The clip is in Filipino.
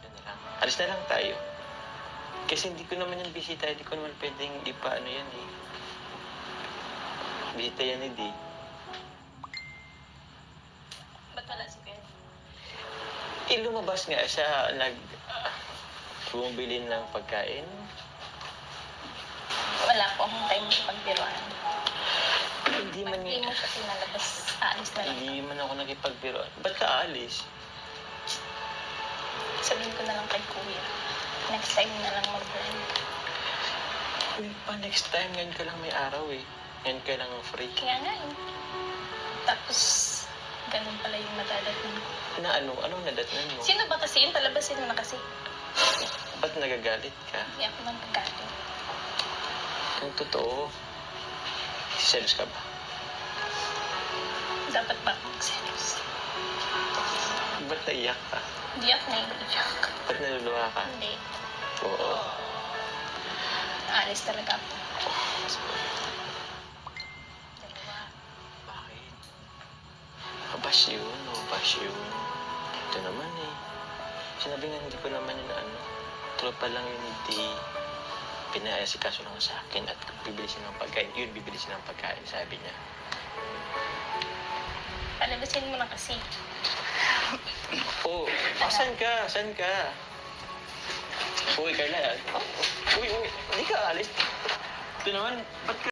Yan na lang. Alis na lang tayo. Kasi hindi ko naman yung bisita, hindi ko naman pwedeng ipaano yan eh. Bisita yan hindi. Ba't wala si Kuya? Lumabas nga siya, bumili ng pagkain. Wala po akong time sa pagbiruan. Hindi man Pag di mo siya sinalabas, aalis na lang. Hindi man ako nakipagbiro. Ba't ka aalis? Sabihin ko na lang kay Kuya. Next time na lang mag-blend. Uy, pa next time, ngayon ka lang may araw eh. Ngayon ka lang free. Kaya nga eh. Tapos, ganun pala yung madadatnan ko. Na ano? Anong nadatnan mo? Sino ba kasi yun? Palabasin mo na kasi. Ba't nagagalit ka? Hindi ako man pagkain. Ang totoo. Selos ka ba? Dapat ba akong magselos? Ba't naiyak ka? Hindi ako naiiyak. Ba't naluluha ka? Hindi. Oo. Aalis talaga ako. Dalawa. Bakit? Mabash yun. Mabash yun. Ito naman eh. Sinabi nga hindi ko naman yun na ano. Tropa lang yun hindi. Pinaasikaso lang sa akin at bibili siya ng pagkain. Yun, bibili siya ng pagkain, sabi niya. Palabasin mo na kasi. Oh, saan ka? Saan ka? Uy, Carla. Uy, hindi ka alis. Ito naman, ba't ka